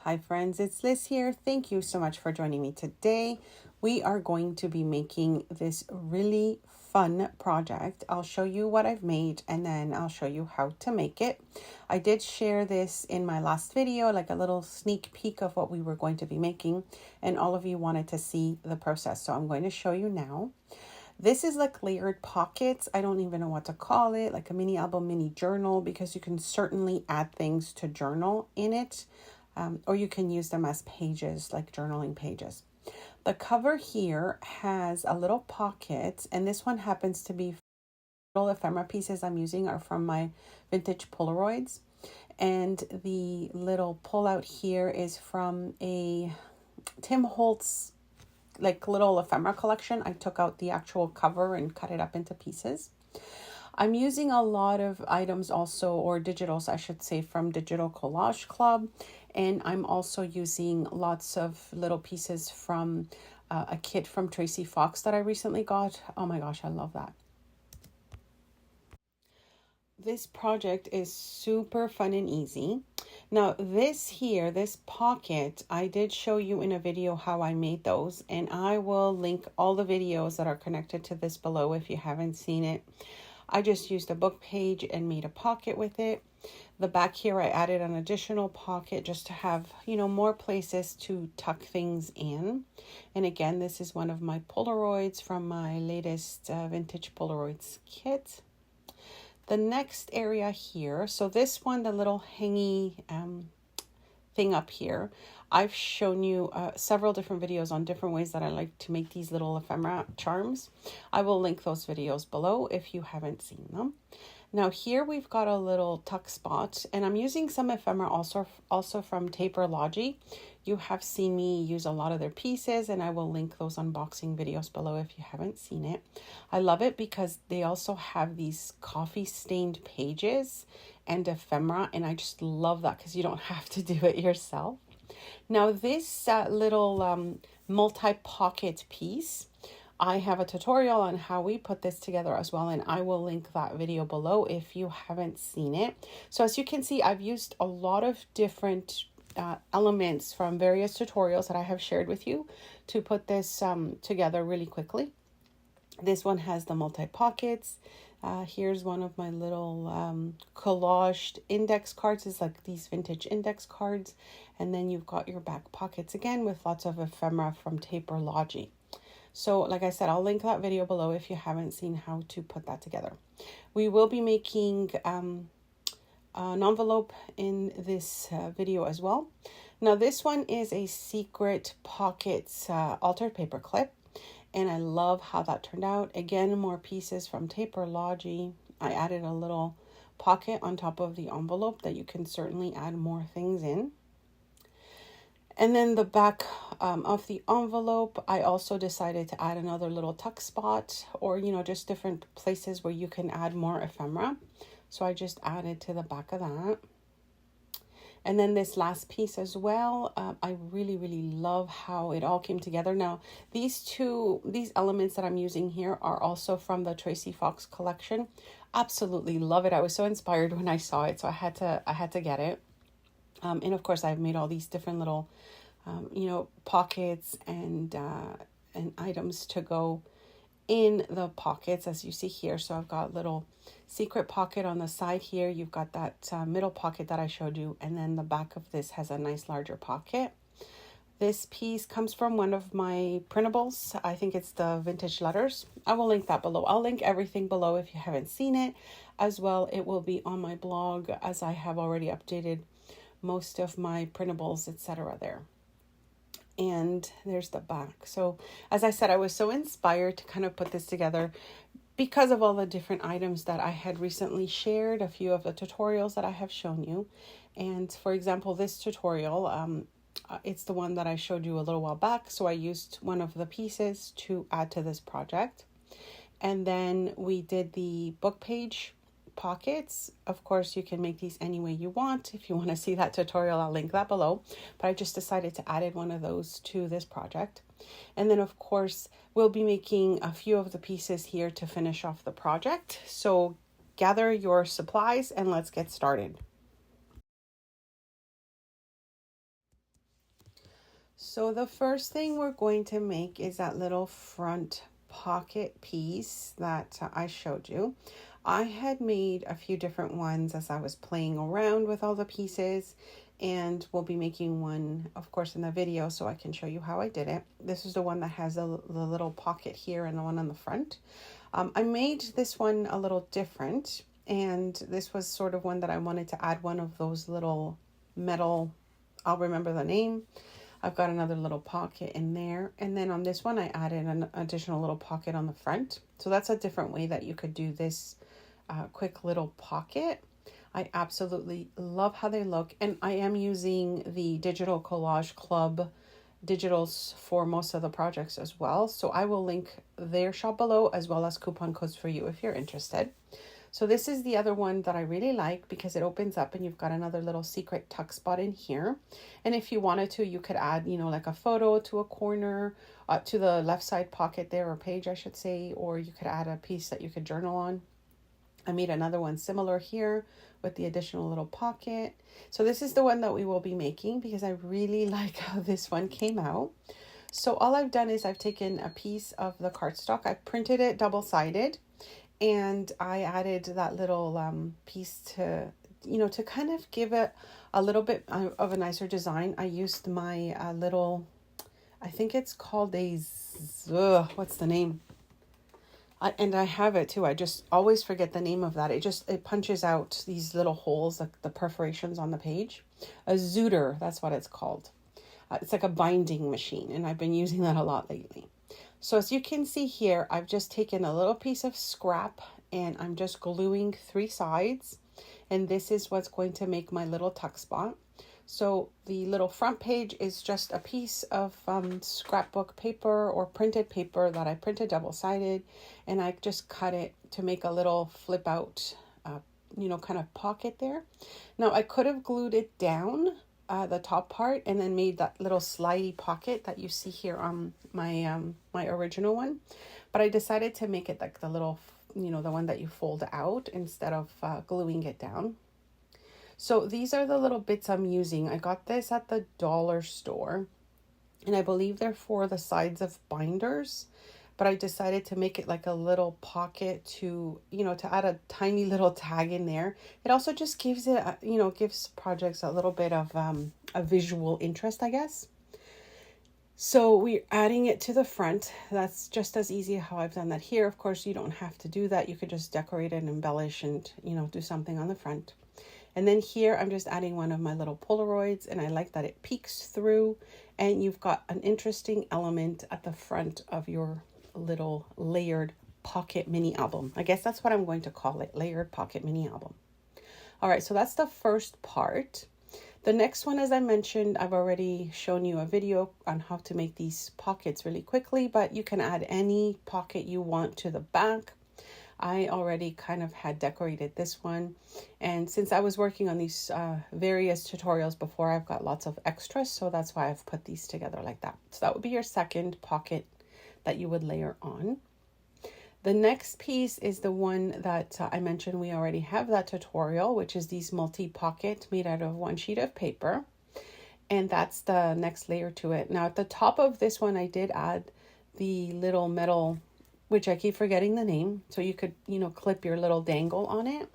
Hi friends, it's Liz here. Thank you so much for joining me today. We are going to be making this really fun project. I'll show you what I've made and then I'll show you how to make it. I did share this in my last video, like a little sneak peek of what we were going to be making, and all of you wanted to see the process. So I'm going to show you now. This is like layered pockets. I don't even know what to call it, like a mini album, mini journal, because you can certainly add things to journal in it. Or you can use them as pages, like journaling pages. The cover here has a little pocket, and this one happens to be little ephemera pieces I'm using are from my vintage Polaroids. And the little pullout here is from a Tim Holtz like little ephemera collection. I took out the actual cover and cut it up into pieces. I'm using a lot of items also, or digitals, I should say, from Digital Collage Club. And I'm also using lots of little pieces from a kit from Tracy Fox that I recently got. Oh my gosh, I love that. This project is super fun and easy. Now this pocket, I did show you in a video how I made those, and I will link all the videos that are connected to this below if you haven't seen it. I just used a book page and made a pocket with it. The back here, I added an additional pocket just to have, more places to tuck things in. And again, this is one of my Polaroids from my latest vintage Polaroids kit. The next area here, so this one, the little hangy thing up here, I've shown you several different videos on different ways that I like to make these little ephemera charms. I will link those videos below if you haven't seen them. Now here we've got a little tuck spot, and I'm using some ephemera also from Taperlogy. You have seen me use a lot of their pieces, and I will link those unboxing videos below if you haven't seen it. I love it because they also have these coffee stained pages and ephemera, and I just love that because you don't have to do it yourself. Now this little multi-pocket piece, I have a tutorial on how we put this together as well, and I will link that video below if you haven't seen it. So as you can see, I've used a lot of different elements from various tutorials that I have shared with you to put this together really quickly. This one has the multi-pockets. Here's one of my little collaged index cards. It's like these vintage index cards. And then you've got your back pockets again with lots of ephemera from Taperlogy. So like I said, I'll link that video below if you haven't seen how to put that together. We will be making an envelope in this video as well. Now this one is a Secret Pockets altered paper clip. And I love how that turned out. Again, more pieces from Taperlogy. I added a little pocket on top of the envelope that you can certainly add more things in. And then the back of the envelope, I also decided to add another little tuck spot, or, just different places where you can add more ephemera. So I just added to the back of that. And then this last piece as well, I really, really love how it all came together. Now, these elements that I'm using here are also from the Tracy Fox collection. Absolutely love it. I was so inspired when I saw it, so I had to get it. And of course, I've made all these different little, pockets and items to go in the pockets, as you see here. So I've got little secret pocket on the side here. You've got that middle pocket that I showed you, and then the back of this has a nice larger pocket. This piece comes from one of my printables. I think it's the Vintage Letters. I will link that below. I'll link everything below if you haven't seen it as well. It will be on my blog, as I have already updated most of my printables, etc. there. And there's the back. So as I said, I was so inspired to kind of put this together because of all the different items that I had recently shared, a few of the tutorials that I have shown you. And for example, this tutorial, it's the one that I showed you a little while back. So I used one of the pieces to add to this project. And then we did the book page pockets. Of course, you can make these any way you want. If you want to see that tutorial, I'll link that below. But I just decided to add one of those to this project. And then, of course, we'll be making a few of the pieces here to finish off the project. So gather your supplies and let's get started. So the first thing we're going to make is that little front pocket piece that I showed you. I had made a few different ones as I was playing around with all the pieces, and we'll be making one, of course, in the video so I can show you how I did it. This is the one that has the little pocket here and the one on the front. I made this one a little different, and this was sort of one that I wanted to add one of those little metal, I'll remember the name. I've got another little pocket in there. And then on this one, I added an additional little pocket on the front. So that's a different way that you could do this quick little pocket. I absolutely love how they look. And I am using the Digital Collage Club digitals for most of the projects as well. So I will link their shop below as well as coupon codes for you if you're interested. So this is the other one that I really like because it opens up and you've got another little secret tuck spot in here. And if you wanted to, you could add, like a photo to a corner, to the left side pocket there, or page, I should say, or you could add a piece that you could journal on. I made another one similar here with the additional little pocket. So this is the one that we will be making because I really like how this one came out. So all I've done is I've taken a piece of the cardstock, I printed it double-sided, and I added that little piece to, to kind of give it a little bit of a nicer design. I used my little, I think it's called what's the name? And I have it too. I just always forget the name of that. It punches out these little holes, like the perforations on the page. A zooter, that's what it's called. It's like a binding machine, and I've been using that a lot lately. So as you can see here, I've just taken a little piece of scrap and I'm just gluing 3 sides. And this is what's going to make my little tuck spot. So the little front page is just a piece of scrapbook paper or printed paper that I printed double-sided. And I just cut it to make a little flip out, kind of pocket there. Now I could have glued it down the top part and then made that little slidey pocket that you see here on my my original one, but I decided to make it like the little, the one that you fold out instead of gluing it down. So these are the little bits I'm using. I got this at the dollar store, and I believe they're for the sides of binders, but I decided to make it like a little pocket to, to add a tiny little tag in there. It also just gives it, gives projects a little bit of a visual interest, I guess. So we're adding it to the front. That's just as easy how I've done that here. Of course, you don't have to do that. You could just decorate and embellish and, do something on the front. And then here, I'm just adding one of my little Polaroids, and I like that it peeks through, and you've got an interesting element at the front of your little layered pocket mini album. I guess that's what I'm going to call it, layered pocket mini album. All right, so that's the first part. The next one, as I mentioned, I've already shown you a video on how to make these pockets really quickly, but you can add any pocket you want to the back. I already kind of had decorated this one, and since I was working on these various tutorials before, I've got lots of extras, so that's why I've put these together like that. So that would be your second pocket that you would layer on. The next piece is the one that I mentioned we already have that tutorial, which is these multi-pocket made out of 1 sheet of paper, and that's the next layer to it. Now at the top of this one, I did add the little metal, which I keep forgetting the name, so you could, clip your little dangle on it.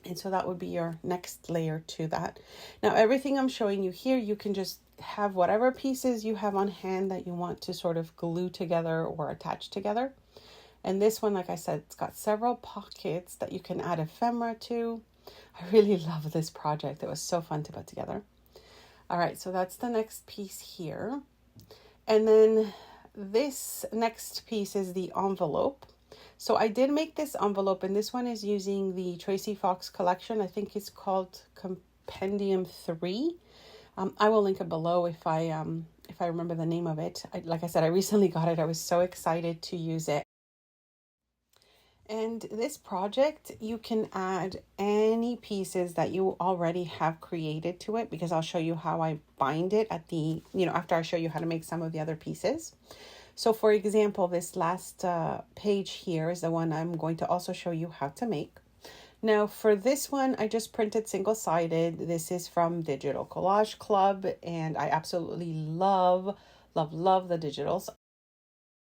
And so that would be your next layer to that. Now, everything I'm showing you here, you can just have whatever pieces you have on hand that you want to sort of glue together or attach together. And this one, like I said, it's got several pockets that you can add ephemera to. I really love this project. It was so fun to put together. All right, so that's the next piece here. And then this next piece is the envelope. So I did make this envelope, and this one is using the Tracy Fox collection. I think it's called Compendium 3. I will link it below if I remember the name of it. Like I said, I recently got it. I was so excited to use it. And this project, you can add any pieces that you already have created to it, because I'll show you how I bind it at the, after I show you how to make some of the other pieces. So for example, this last page here is the one I'm going to also show you how to make. Now for this one, I just printed single-sided. This is from Digital Collage Club, and I absolutely love, love, love the digitals.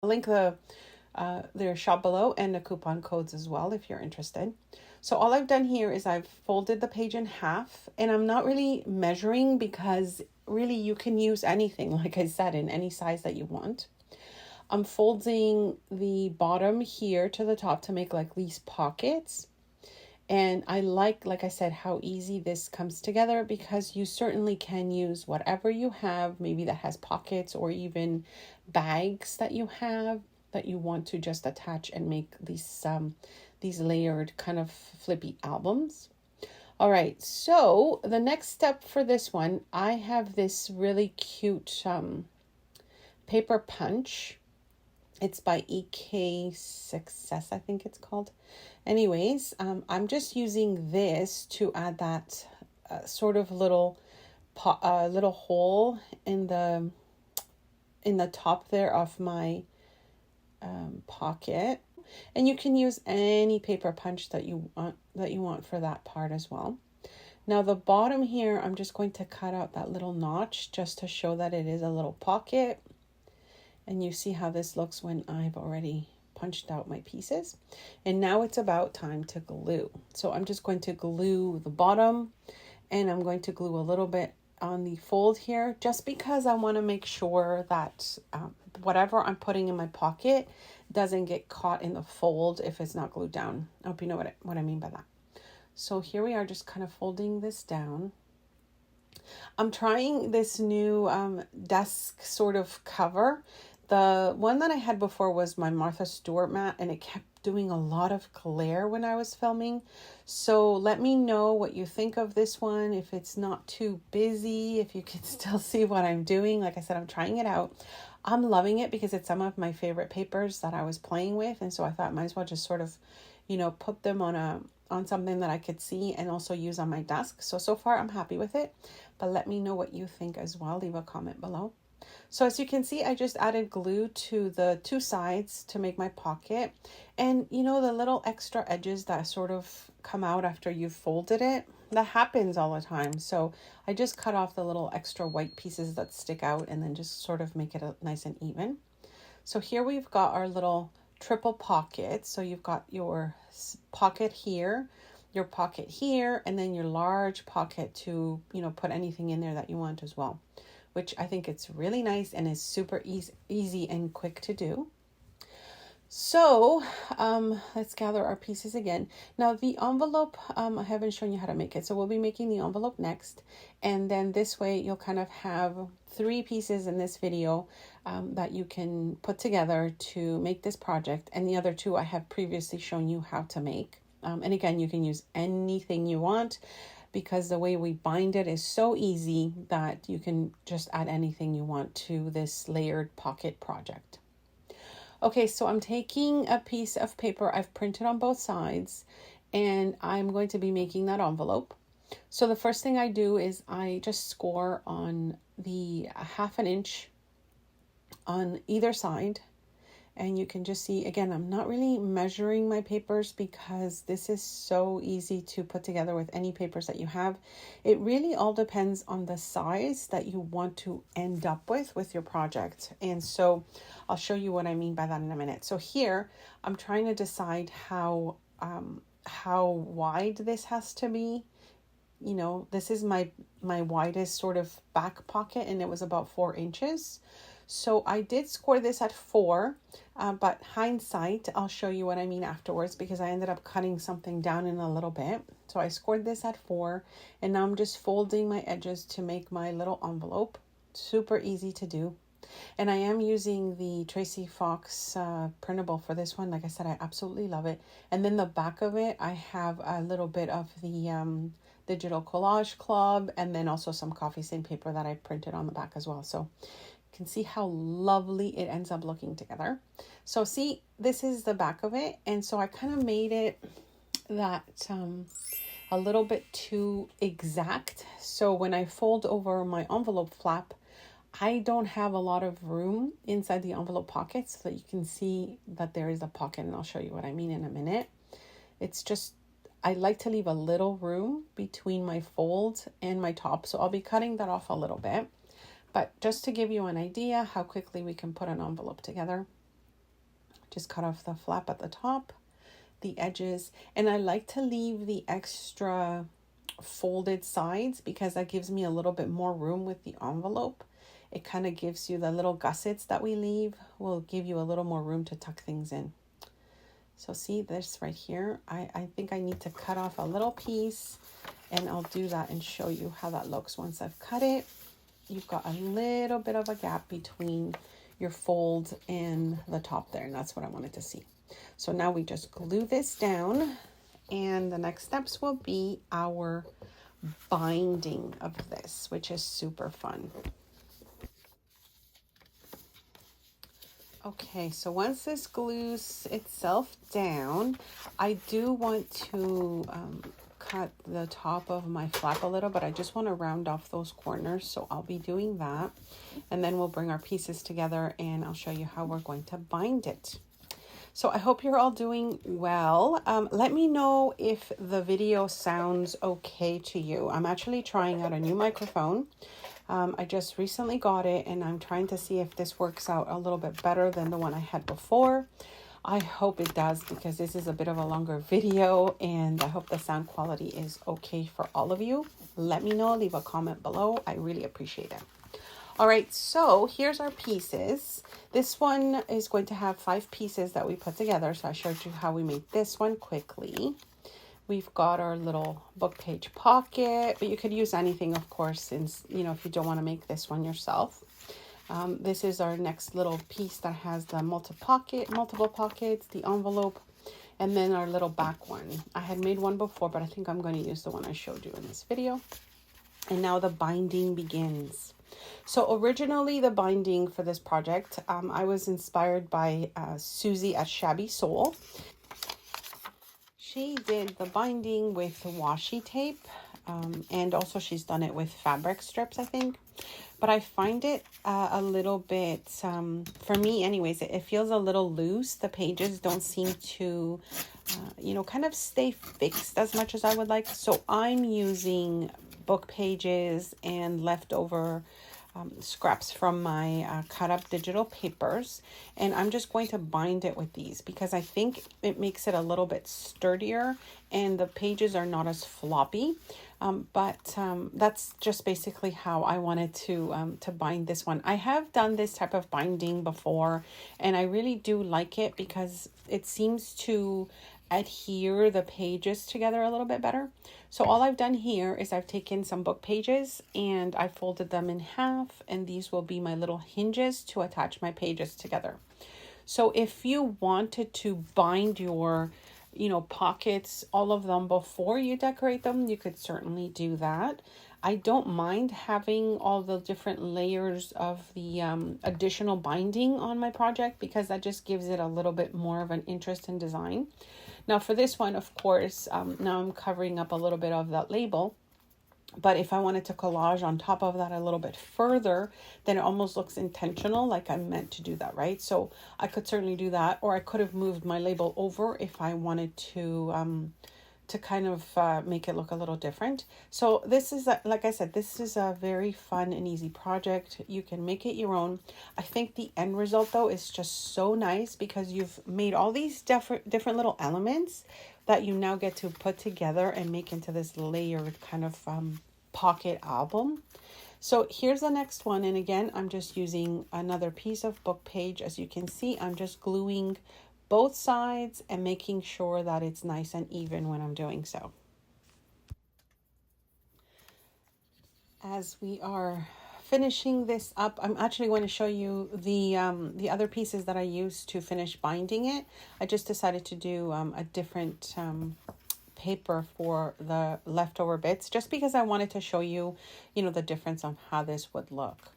I'll link their shop below and the coupon codes as well if you're interested. So all I've done here is I've folded the page in half, and I'm not really measuring because really you can use anything, like I said, in any size that you want. I'm folding the bottom here to the top to make like these pockets. And I like I said, how easy this comes together, because you certainly can use whatever you have, maybe that has pockets, or even bags that you have that you want to just attach and make these layered kind of flippy albums. All right, so the next step for this one, I have this really cute paper punch. It's by EK Success, I think it's called. Anyways, I'm just using this to add that sort of little hole in the top there of my pocket. And you can use any paper punch that you want for that part as well. Now the bottom here, I'm just going to cut out that little notch just to show that it is a little pocket. And you see how this looks when I've already punched out my pieces. And now it's about time to glue. So I'm just going to glue the bottom, and I'm going to glue a little bit on the fold here, just because I want to make sure that whatever I'm putting in my pocket doesn't get caught in the fold if it's not glued down. I hope you know what I mean by that. So here we are, just kind of folding this down. I'm trying this new desk sort of cover. The one that I had before was my Martha Stewart mat, and it kept doing a lot of glare when I was filming. So let me know what you think of this one, if it's not too busy, if you can still see what I'm doing. Like I said, I'm trying it out. I'm loving it because it's some of my favorite papers that I was playing with, and so I thought I might as well just sort of, put them on something that I could see and also use on my desk. So far I'm happy with it, but let me know what you think as well. Leave a comment below. So as you can see, I just added glue to the two sides to make my pocket. And the little extra edges that sort of come out after you've folded it, that happens all the time. So I just cut off the little extra white pieces that stick out and then just sort of make it nice and even. So here we've got our little triple pocket. So you've got your pocket here, your pocket here, and then your large pocket to, put anything in there that you want as well, which I think it's really nice and is super easy and quick to do. So let's gather our pieces again. Now the envelope, I haven't shown you how to make it. So we'll be making the envelope next. And then this way you'll kind of have 3 pieces in this video that you can put together to make this project. And the other 2 I have previously shown you how to make. And again, you can use anything you want, because the way we bind it is so easy that you can just add anything you want to this layered pocket project. Okay, so I'm taking a piece of paper I've printed on both sides, and I'm going to be making that envelope. So the first thing I do is I just score on the 1/2 inch on either side. And you can just see, again, I'm not really measuring my papers because this is so easy to put together with any papers that you have. It really all depends on the size that you want to end up with your project. And so I'll show you what I mean by that in a minute. So here I'm trying to decide how wide this has to be. This is my widest sort of back pocket, and it was about 4 inches. So I did score this at 4, but hindsight, I'll show you what I mean afterwards, because I ended up cutting something down in a little bit. So I scored this at 4, and now I'm just folding my edges to make my little envelope. Super easy to do. And I am using the Tracy Fox printable for this one. Like I said, I absolutely love it. And then the back of it, I have a little bit of the Digital Collage Club, and then also some coffee stain paper that I printed on the back as well. So can see how lovely it ends up looking together. So see, this is the back of it, and so I kind of made it that a little bit too exact. So when I fold over my envelope flap, I don't have a lot of room inside the envelope pocket, so that you can see that there is a pocket, and I'll show you what I mean in a minute. It's just I like to leave a little room between my fold and my top. So I'll be cutting that off a little bit. But just to give you an idea how quickly we can put an envelope together, just cut off the flap at the top, the edges, and I like to leave the extra folded sides because that gives me a little bit more room with the envelope. It kind of gives you the little gussets that we leave will give you a little more room to tuck things in. So see this right here, I think I need to cut off a little piece, and I'll do that and show you how that looks. Once I've cut it, you've got a little bit of a gap between your fold and the top there, and that's what I wanted to see. So now we just glue this down, and the next steps will be our binding of this, which is super fun. Okay, so once this glues itself down, I do want to cut the top of my flap a little, but I just want to round off those corners. So I'll be doing that, and then we'll bring our pieces together and I'll show you how we're going to bind it. So I hope you're all doing well. Let me know if the video sounds okay to you. I'm actually trying out a new microphone. I just recently got it, and I'm trying to see if this works out a little bit better than the one I had before. I hope it does, because this is a bit of a longer video, and I hope the sound quality is okay for all of you. Let me know, leave a comment below. I really appreciate it. All right, so here's our pieces. This one is going to have 5 pieces that we put together. So I showed you how we made this one quickly. We've got our little book page pocket, but you could use anything, of course, since, you know, if you don't want to make this one yourself. This is our next little piece that has the multiple pockets, the envelope, and then our little back one. I had made one before, but I think I'm going to use the one I showed you in this video. And now the binding begins. So originally the binding for this project, I was inspired by Susie at Shabby Soul. She did the binding with washi tape, and also she's done it with fabric strips, I think. But I find it a little bit, for me anyways, it feels a little loose. The pages don't seem to, kind of stay fixed as much as I would like. So I'm using book pages and leftover scraps from my cut up digital papers, and I'm just going to bind it with these because I think it makes it a little bit sturdier and the pages are not as floppy. But that's just basically how I wanted to bind this one. I have done this type of binding before, and I really do like it because it seems to adhere the pages together a little bit better. So all I've done here is I've taken some book pages and I folded them in half, and these will be my little hinges to attach my pages together. So if you wanted to bind your pockets, all of them, before you decorate them, you could certainly do that. I don't mind having all the different layers of the additional binding on my project because that just gives it a little bit more of an interest in design. Now for this one, of course, now I'm covering up a little bit of that label. But if I wanted to collage on top of that a little bit further, then it almost looks intentional, like I meant to do that, right? So I could certainly do that, or I could have moved my label over if I wanted to kind of make it look a little different. So this is, like I said, this is a very fun and easy project. You can make it your own. I think the end result, though, is just so nice because you've made all these different little elements that you now get to put together and make into this layered kind of pocket album. So here's the next one. And again, I'm just using another piece of book page. As you can see, I'm just gluing both sides and making sure that it's nice and even when I'm doing so. As we are finishing this up, I'm actually going to show you the other pieces that I used to finish binding it. I just decided to do a different paper for the leftover bits, just because I wanted to show you, the difference on how this would look.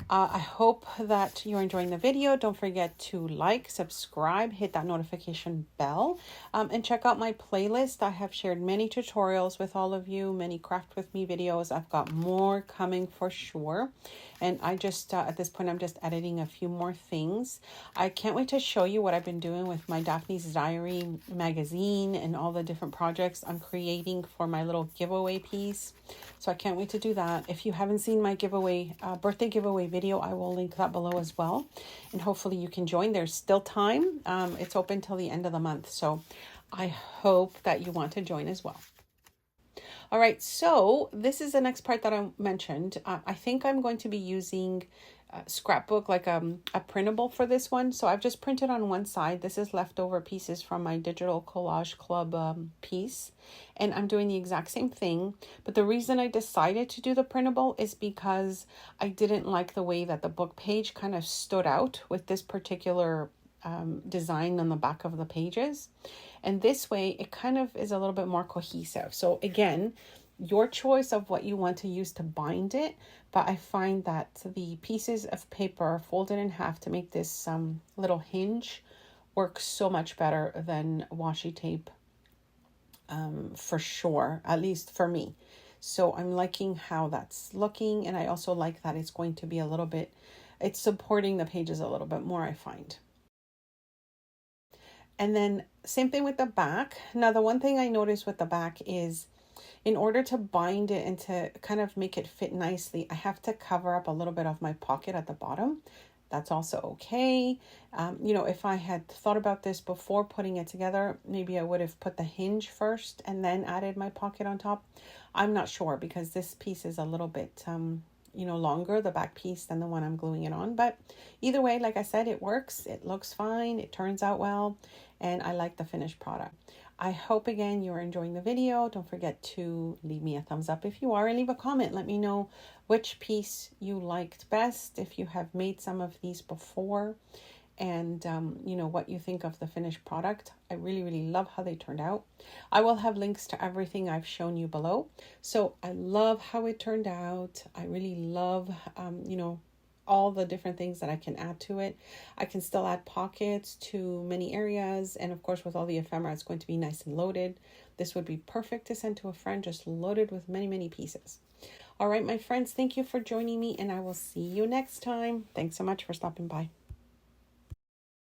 I hope that you're enjoying the video. Don't forget to like, subscribe, hit that notification bell, and check out my playlist. I have shared many tutorials with all of you, many craft with me videos. I've got more coming for sure. And I just, at this point, I'm just editing a few more things. I can't wait to show you what I've been doing with my Daphne's Diary magazine and all the different projects I'm creating for my little giveaway piece. So I can't wait to do that. If you haven't seen my giveaway, birthday giveaway video, I will link that below as well. And hopefully you can join. There's still time. It's open till the end of the month. So I hope that you want to join as well. All right, so this is the next part that I mentioned. I think I'm going to be using scrapbook, like a printable for this one. So I've just printed on one side. This is leftover pieces from my digital collage club piece. And I'm doing the exact same thing. But the reason I decided to do the printable is because I didn't like the way that the book page kind of stood out with this particular design on the back of the pages. And this way it kind of is a little bit more cohesive. So again, your choice of what you want to use to bind it, but I find that the pieces of paper folded in half to make this little hinge works so much better than washi tape, for sure, at least for me. So I'm liking how that's looking, and I also like that it's going to be a little bit, it's supporting the pages a little bit more, I find. And then same thing with the back. Now, the one thing I noticed with the back is in order to bind it and to kind of make it fit nicely, I have to cover up a little bit of my pocket at the bottom. That's also okay. If I had thought about this before putting it together, maybe I would have put the hinge first and then added my pocket on top. I'm not sure because this piece is a little bit, longer, the back piece, than the one I'm gluing it on. But either way, like I said, it works. It looks fine. It turns out well. And I like the finished product. I hope, again, you're enjoying the video. Don't forget to leave me a thumbs up if you are, and leave a comment. Let me know which piece you liked best, if you have made some of these before, and what you think of the finished product. I really, really love how they turned out. I will have links to everything I've shown you below. So I love how it turned out. I really love, all the different things that I can add to it. I can still add pockets to many areas. And of course, with all the ephemera, it's going to be nice and loaded. This would be perfect to send to a friend, just loaded with many, many pieces. All right, my friends, thank you for joining me, and I will see you next time. Thanks so much for stopping by.